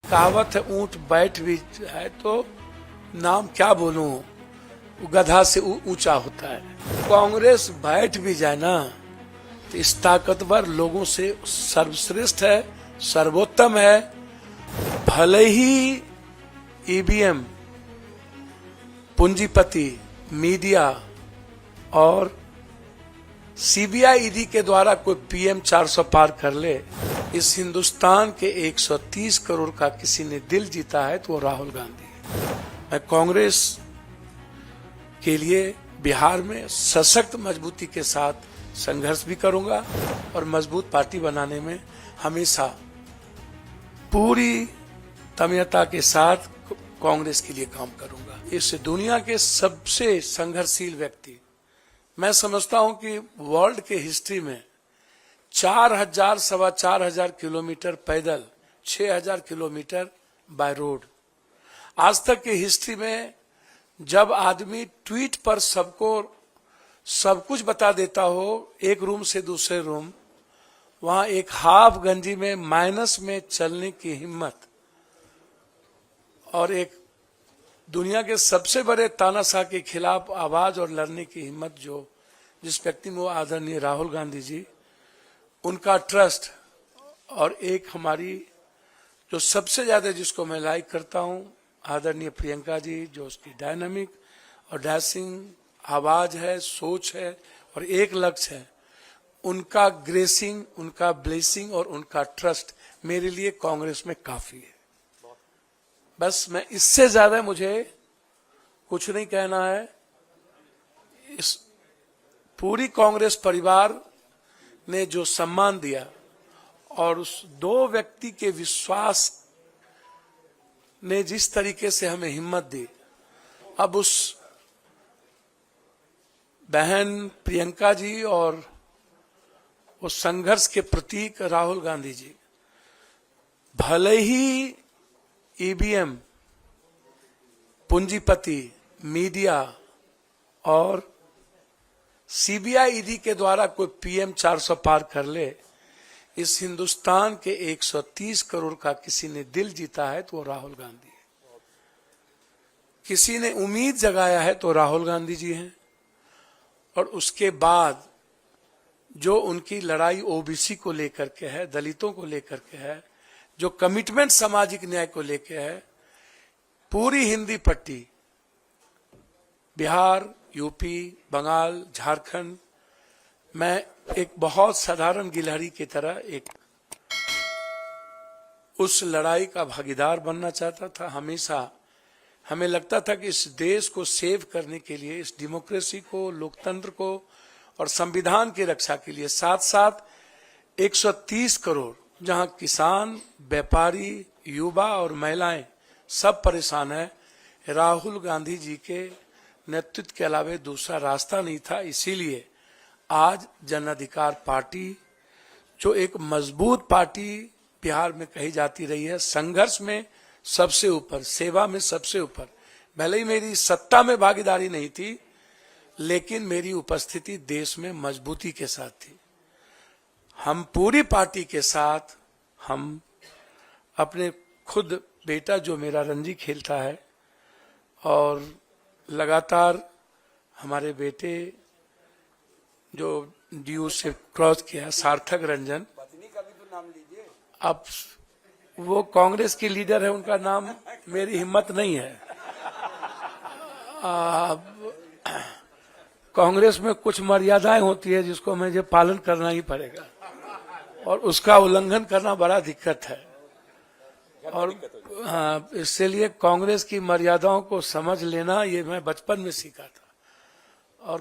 कहावत है ऊंट बैठ भी है तो नाम क्या बोलूं, गधा से ऊंचा होता है। कांग्रेस बैठ भी जाए ना तो इस ताकतवर लोगों से सर्वश्रेष्ठ है, सर्वोत्तम है। भले ही ईवीएम, पूंजीपति, मीडिया और सीबीआई ईडी के द्वारा कोई पीएम 400 पार कर ले, इस हिंदुस्तान के 130 करोड़ का किसी ने दिल जीता है तो वो राहुल गांधी है। मैं कांग्रेस के लिए बिहार में सशक्त मजबूती के साथ संघर्ष भी करूंगा और मजबूत पार्टी बनाने में हमेशा पूरी तन्मयता के साथ कांग्रेस के लिए काम करूंगा। इस दुनिया के सबसे संघर्षशील व्यक्ति, मैं समझता हूं कि वर्ल्ड के हिस्ट्री में 4,000 सवा 4,000 किलोमीटर पैदल, 6,000 किलोमीटर बाय रोड, आज तक की हिस्ट्री में जब आदमी ट्वीट पर सबको सब कुछ बता देता हो, एक रूम से दूसरे रूम, वहां एक हाफ गंजी में माइनस में चलने की हिम्मत और एक दुनिया के सबसे बड़े तानाशाह के खिलाफ आवाज और लड़ने की हिम्मत जो जिस व्यक्ति में, वो आदरणीय राहुल गांधी जी, उनका ट्रस्ट और एक हमारी जो सबसे ज्यादा जिसको मैं लाइक करता हूं, आदरणीय प्रियंका जी, जो उसकी डायनामिक और डैशिंग आवाज है, सोच है और एक लक्ष्य है, उनका ग्रेसिंग, उनका ब्लेसिंग और उनका ट्रस्ट मेरे लिए कांग्रेस में काफी है। बस मैं इससे ज्यादा मुझे कुछ नहीं कहना है। इस पूरी कांग्रेस परिवार ने जो सम्मान दिया और उस दो व्यक्ति के विश्वास ने जिस तरीके से हमें हिम्मत दी, अब उस बहन प्रियंका जी और उस संघर्ष के प्रतीक राहुल गांधी जी, भले ही ईवीएम, पूंजीपति, मीडिया और सीबीआई ईडी के द्वारा कोई पीएम 400 पार कर ले, इस हिंदुस्तान के 130 करोड़ का किसी ने दिल जीता है तो वो राहुल गांधी है। किसी ने उम्मीद जगाया है तो राहुल गांधी जी हैं। और उसके बाद जो उनकी लड़ाई ओबीसी को लेकर के है, दलितों को लेकर के है, जो कमिटमेंट सामाजिक न्याय को लेकर है, पूरी हिंदी पट्टी, बिहार, यूपी, बंगाल, झारखंड, मैं एक बहुत साधारण गिलहरी की तरह एक उस लड़ाई का भागीदार बनना चाहता था। हमेशा हमें लगता था कि इस देश को सेव करने के लिए, इस डेमोक्रेसी को, लोकतंत्र को और संविधान की रक्षा के लिए, साथ साथ 130 करोड़ जहां किसान, व्यापारी, युवा और महिलाएं सब परेशान है, राहुल गांधी जी के नेतृत्व के अलावा दूसरा रास्ता नहीं था। इसीलिए आज जन अधिकार पार्टी, जो एक मजबूत पार्टी बिहार में कही जाती रही है, संघर्ष में सबसे ऊपर, सेवा में सबसे ऊपर, भले ही मेरी सत्ता में भागीदारी नहीं थी, लेकिन मेरी उपस्थिति देश में मजबूती के साथ थी। हम पूरी पार्टी के साथ, हम अपने खुद बेटा जो मेरा रणजी खेलता है और लगातार हमारे बेटे जो डीयू से क्रॉस किया, सार्थक रंजन, अब वो कांग्रेस की लीडर है, उनका नाम मेरी हिम्मत नहीं है। कांग्रेस में कुछ मर्यादाएं होती है जिसको मुझे पालन करना ही पड़ेगा और उसका उल्लंघन करना बड़ा दिक्कत है। और हाँ, इसलिए कांग्रेस की मर्यादाओं को समझ लेना ये मैं बचपन में सीखा था। और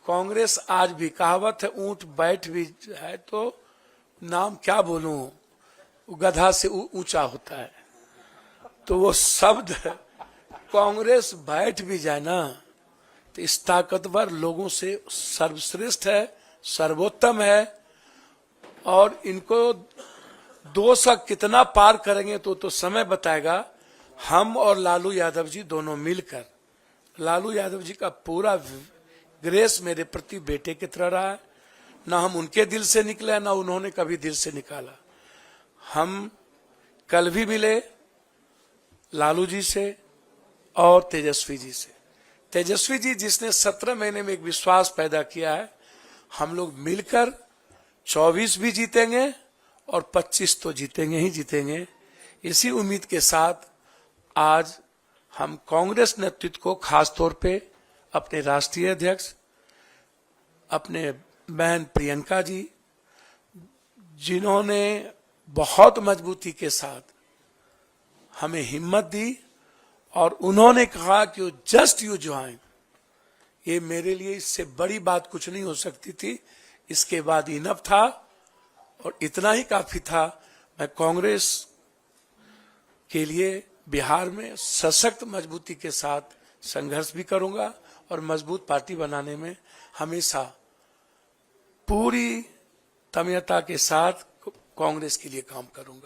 कांग्रेस आज भी, कहावत है ऊंट बैठ भी है तो नाम क्या बोलूं, गधा से ऊंचा होता है। तो वो शब्द कांग्रेस बैठ भी जाए ना तो इस ताकतवर लोगों से सर्वश्रेष्ठ है, सर्वोत्तम है। और इनको 200 कितना पार करेंगे तो समय बताएगा। हम और लालू यादव जी दोनों मिलकर, लालू यादव जी का पूरा ग्रेस मेरे प्रति बेटे की तरह रहा है, ना हम उनके दिल से निकले ना उन्होंने कभी दिल से निकाला। हम कल भी मिले, लालू जी से और तेजस्वी जी से। तेजस्वी जी जिसने 17 महीने में एक विश्वास पैदा किया है, हम लोग मिलकर 24 भी जीतेंगे और 25 तो जीतेंगे ही जीतेंगे। इसी उम्मीद के साथ आज हम कांग्रेस नेतृत्व को, खास तौर पे अपने राष्ट्रीय अध्यक्ष, अपने बहन प्रियंका जी, जिन्होंने बहुत मजबूती के साथ हमें हिम्मत दी और उन्होंने कहा कि जस्ट यू ज्वाइन, ये मेरे लिए इससे बड़ी बात कुछ नहीं हो सकती थी। इसके बाद इनफ था और इतना ही काफी था। मैं कांग्रेस के लिए बिहार में सशक्त मजबूती के साथ संघर्ष भी करूंगा और मजबूत पार्टी बनाने में हमेशा पूरी तन्मयता के साथ कांग्रेस के लिए काम करूंगा।